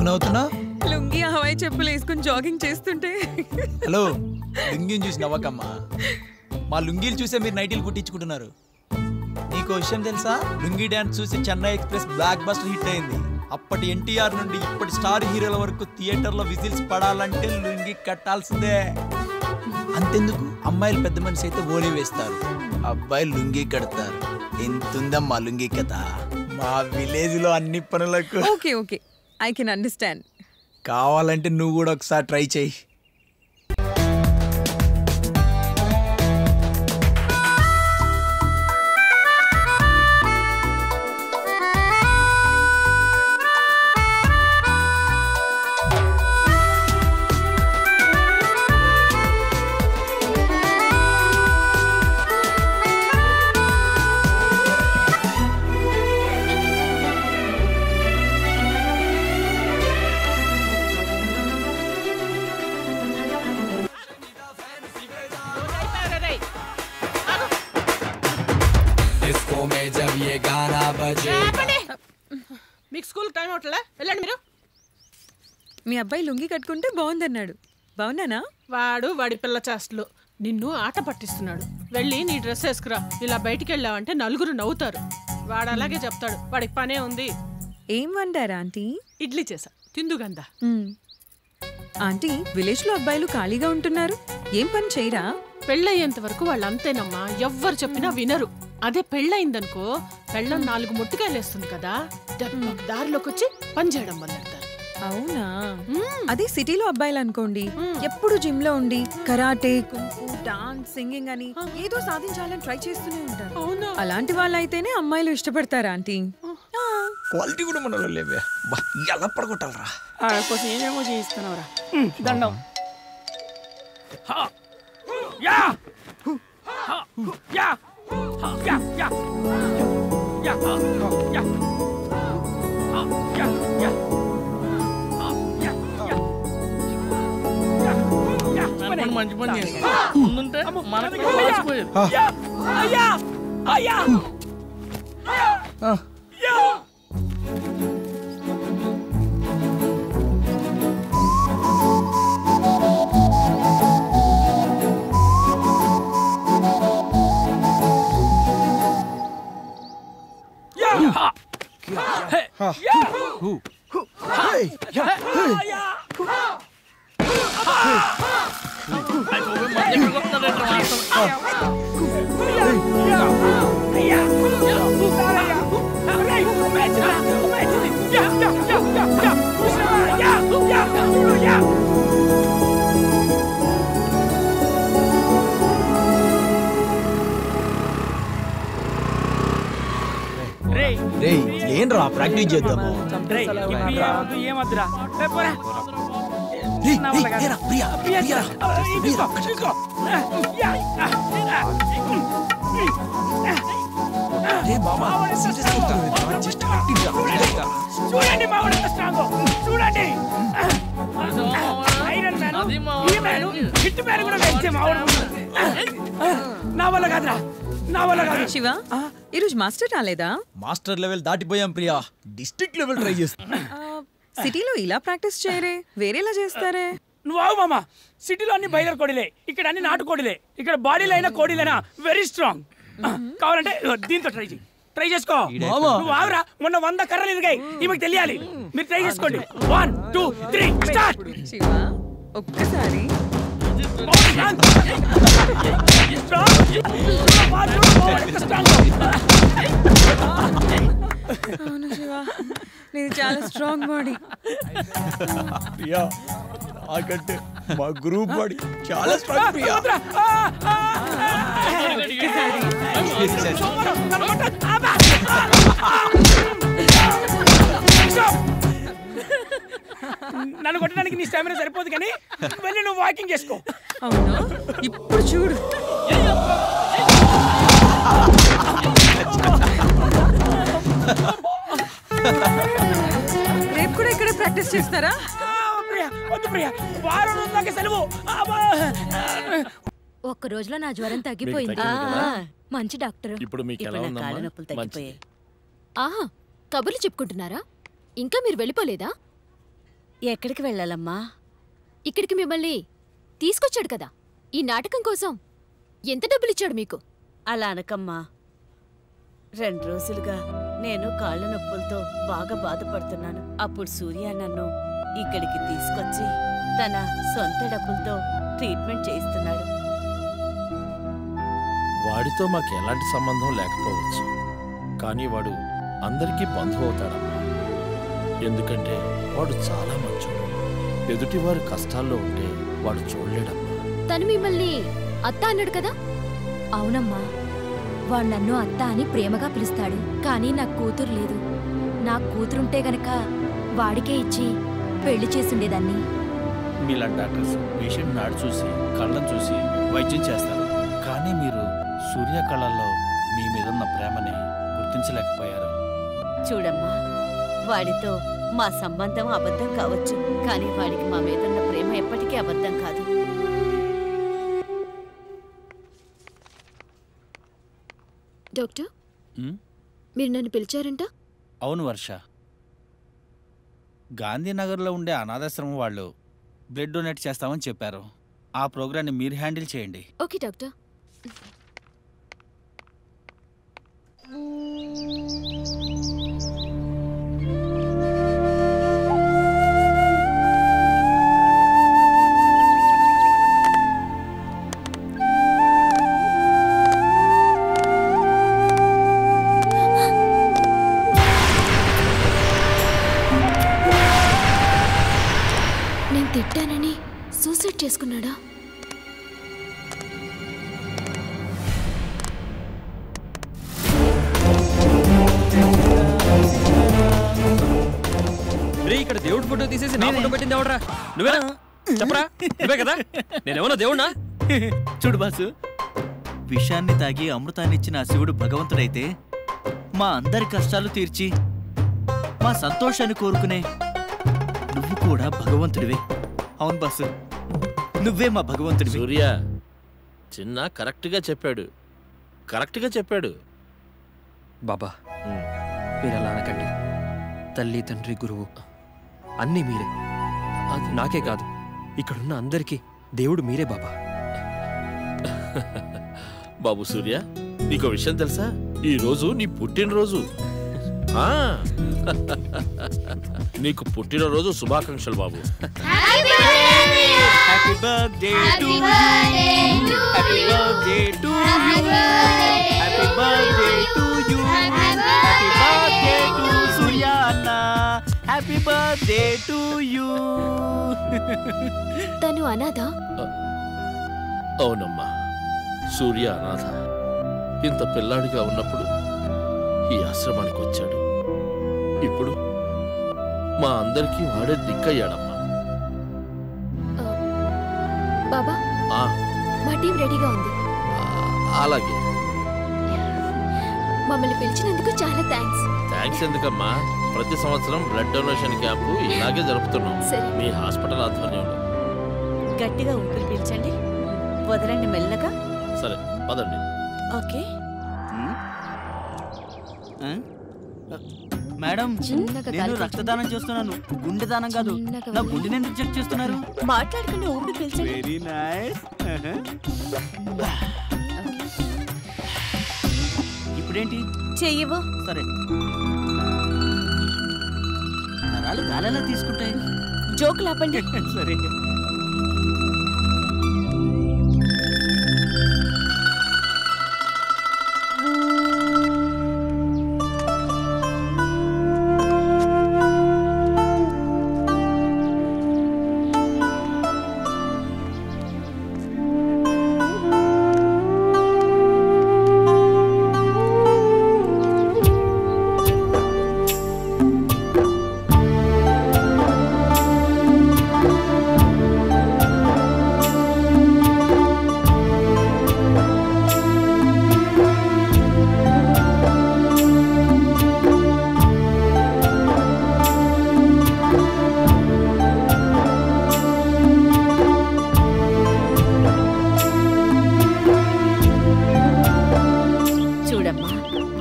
ఎందుకు నవ్వుతున్నావు? లుంగి హవాయి చెప్పులు వేసుకుని జాగింగ్ చేస్తుంటే. హలో, లుంగిని చూసి నవ్వకమ్మా. మా లుంగీలు చూసే మీరు నైటీలు కుట్టించుకుంటున్నారు. నీకు విషయం తెలుసా? లుంగీ డ్యాన్స్ చూసి Chennai express block buster hit అయింది. అప్పటి ఎన్టీఆర్ నుండి ఇప్పటి స్టార్ హీరోల వరకు థియేటర్లో విజిల్స్ పడాలంటే లుంగి కట్టాల్సిందే. అంతెందుకు, అమ్మాయిలు పెద్ద మనిషి అయితే ఓలీ వేస్తారు, అబ్బాయిలు లుంగి కడతారు. ఎంతుందమ్మా లుంగి కథ. మా విలేజ్ లో అన్ని పనులకు. Okay okay, I can understand. కావాలంటే నువ్వు కూడా ఒకసారి ట్రై చేయి. మీకు స్కూల్ టైం అవట్లే, వెళ్ళండి మీరు. మీ అబ్బాయి లుంగి కట్టుకుంటే బాగుందన్నాడు. బాగున్నానా? వాడి పిల్ల చేష్టలు నిన్ను ఆట పట్టిస్తున్నాడు. వెళ్ళి నీ డ్రెస్ వేసుకురా. ఇలా బయటికి వెళ్ళావంటే నలుగురు నవ్వుతారు. వాడు అలాగే చెప్తాడు. వాడికి పనే ఉంది. ఏం వండారా ఆంటీ? ఇడ్లీ చేసా, తిందుగందా. ఆంటీ, విలేజ్ లో అబ్బాయిలు ఖాళీగా ఉంటున్నారు, ఏం పని చేయరా? పెళ్ళయ్యేంత వరకు వాళ్ళు అంతేనమ్మా, ఎవ్వరు చెప్పినా వినరు. అదే పెళ్ళయిందనుకో, పెళ్ళం 4 ముట్టుకాయలేస్తుంది కదా, దారిలోకి వచ్చి పని చేయడం మొదలెడతారు. అవునా? అదే సిటీలో అబ్బాయిలు అనుకోండి, ఎప్పుడు జిమ్ లో ఉండి కరాటే, కుంఫు, డాన్స్, సింగింగ్ అని ఏదో సాధించాలని ట్రై చేస్తూనే ఉంటారు. అలాంటి వాళ్ళైతేనే అమ్మాయిలు ఇష్టపడతారా ఆంటీ? క్వాలిటీ కూడా మనలో లేవే. ఎలా పడగొట్టాలరా? కోసం ఏమేమో చేయిస్తున్నావురా. దండం. మంచి పని చేస్తుంటే మనకు ఏంట్రా ప్రాక్టీస్ చేద్దాము. చూడండి మావాడు ఎంత స్ట్రాంగ్, చూడండి. నా వల్ల కాదురా, నా వల్ల కాదు. శివ, ఈరోజు మాస్టర్ రాలేదా? మాస్టర్ లెవెల్ దాటిపోయాం ప్రియా, డిస్ట్రిక్ట్ లెవెల్ ట్రై చేస్తాం. సిటీలో ఇలా ప్రాక్టీస్ చేయరే, వేరేలా చేస్తారే. నువ్వు ఆవు మామ, సిటీలో అన్ని బయలర్ కోడిలే, ఇక్కడ అన్ని నాటు కోడిలే. ఇక్కడ బాడీలో అయినా కోడిలేనా వెరీ స్ట్రాంగ్. కావాలంటే దీంతో ట్రై చేసుకో. నువ్వు ఆవురా, మొన్న 100 కర్రలు ఎదిగాయి, ఈమెకు తెలియాలి. మీరు ట్రై చేసుకోండి. 1 2 3 స్టార్ట్. శివ, ఒక్కసారి అవును శివ, నీది చాలా స్ట్రాంగ్ బాడీ. ప్రియా, నాకంటే మా గ్రూప్ బాడీ చాలా స్ట్రాంగ్ ప్రియా. నన్ను కొట్టడానికి నీ స్టామినా సరిపోదు, కానీ వెళ్ళి నువ్వు వాకింగ్ చేసుకో. అవునా? ఇప్పుడు చూడు. రేపు కూడా ఇక్కడే ప్రాక్టీస్ చేస్తారా? ఒక్క రోజులో నా జ్వరం తగ్గిపోయింది. మంచి డాక్టర్. ఇప్పుడు మీకు ఎలా ఉందమ్మా? ఆహా, కబుర్లు చెప్పుకుంటున్నారా? ఇంకా మీరు వెళ్ళిపోలేదా? ఎక్కడికి వెళ్ళాలమ్మా? ఇక్కడికి మిమ్మల్ని తీసుకొచ్చాడు కదా ఈ నాటకం కోసం. ఎంత డబ్బులిచ్చాడు మీకు? అలా అనకమ్మా. 2 రోజులుగా నేను కాళ్ళ నొప్పులతో బాగా బాధపడుతున్నాను. అప్పుడు సూర్య నన్ను ఇక్కడికి తీసుకొచ్చి తన సొంత డబ్బులతో ట్రీట్మెంట్ చేయిస్తున్నాడు. వాడితో మాకు ఎలాంటి సంబంధం లేకపోవచ్చు, కానీ వాడు అందరికీ బంధువు అవుతాడమ్మా. ఎందుకంటే వాడు చాలా మంచోడు. ఎదుటివారు కష్టాల్లో ఉంటే వాడు చూడలేడమ్మా. తను మిమ్మల్ని అత్త అన్నాడు కదా? అవునమ్మా, వాడు నన్ను అత్త అని ప్రేమగా పిలుస్తాడు. కానీ నాకు కూతురు లేదు. నాకు కూతురుంటే గనక వాడికే ఇచ్చి పెళ్లి చేసుండేదాన్ని. మీలాంటి డాక్టర్స్ పేషెంట్ నాడు చూసి కళ్ళను చూసి వైద్యం చేస్తారు, కానీ మీరు సూర్య కళల్లో మీ మీదున్న ప్రేమని గుర్తించలేకపోయారు. చూడమ్మా, వాడితో మా సంబంధం అబద్ధం కావచ్చు, కానీ వాడికి మా మీదున్న ప్రేమ ఎప్పటికీ అబద్ధం కాదు. డాక్టర్, మీరు నన్ను పిలిచారంట? అవును వర్ష, గాంధీనగర్లో ఉండే అనాథాశ్రమం వాళ్ళు బ్లడ్ డొనేట్ చేస్తామని చెప్పారు. ఆ ప్రోగ్రాన్ని మీరు హ్యాండిల్ చేయండి. Okay doctor. నేను తిట్టానని సూసైడ్ చేసుకున్నాడా? ఇక్కడ దేవుడి ఫోటో తీసేసి నా ఫోటో పెట్టింది ఎవడరా? నువ్వేనా? చెప్పరా, నువ్వే కదా? నేనేమన్నా దేవుణ్ణా? చూడు బాసు, విషాన్ని తాగి అమృతాన్ని ఇచ్చిన శివుడు భగవంతుడైతే మా అందరి కష్టాలు తీర్చి మా సంతోషాన్ని కోరుకునే నువ్వు కూడా భగవంతుడివే. అవును బాసు, నువ్వే మా భగవంతుడివి. సూర్య చిన్న కరెక్ట్గా చెప్పాడు. బాబా, మీరు అలా అనకండి. తల్లి, తండ్రి, గురువు అన్నీ మీరే. నాకే కాదు, ఇక్కడున్న అందరికీ దేవుడు మీరే బాబా. బాబు సూర్య, నీకో విషయం తెలుసా? ఈ రోజు నీ పుట్టినరోజు. నీకు పుట్టినరోజు శుభాకాంక్షలు బాబు. Happy birthday to you, happy birthday to you, happy birthday to you, happy birthday to Surya అన్న, హ్యాపీ బర్త్డే టు యు. తను అనాథ? అవునమ్మా, సూర్య అనాథ. ఇంత పిల్లాడిగా ఉన్నప్పుడు ఈ ఆశ్రమానికి వచ్చాడు. ఇప్పుడు మా అందరికీ వాడే దిక్కయ్యాడమ్మా. బాబా, మా టీం రెడీగా ఉంది. అలాగే. మమ్మల్ని పిలిచినందుకు చాలా థ్యాంక్స్. థ్యాంక్స్ ఎందుకమ్మా, ప్రతి సంవత్సరం బ్లడ్ డొనేషన్ క్యాంపు ఇలాగే జరుపుతున్నాం మీ హాస్పిటల్ ఆధ్వర్యంలో. గట్టిగా ఊపిరి పీల్చండి, వదలండి మెల్లగా. సరే పదండి. ఓకే మేడం, నేను రక్తదానం చేస్తున్నాను, గుండె దానం కాదు. నా గుండెని ఎందుకు చెక్ చేస్తున్నారు? మాట్లాడకుండా ఊపిరి పీల్చండి. Very nice. ఇప్పుడేంటి? చెయ్యవు. సరే, నరాలు గాలిలా తీసుకుంటాయి. జోకులు ఆపండి. సరే.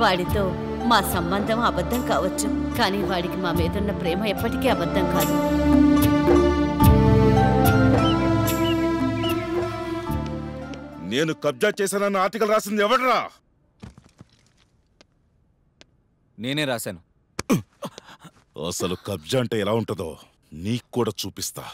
వాడితో మా సంబంధం అబద్ధం కావచ్చు, కానీ వాడికి మా మీదున్న ప్రేమ ఎప్పటికీ అబద్ధం కాదు. నేను కబ్జా చేశానన్న ఆర్టికల్ రాసింది ఎవడ్రా? నేనే రాశాను. అసలు కబ్జా అంటే ఎలా ఉంటుందో నీకు కూడా చూపిస్తా.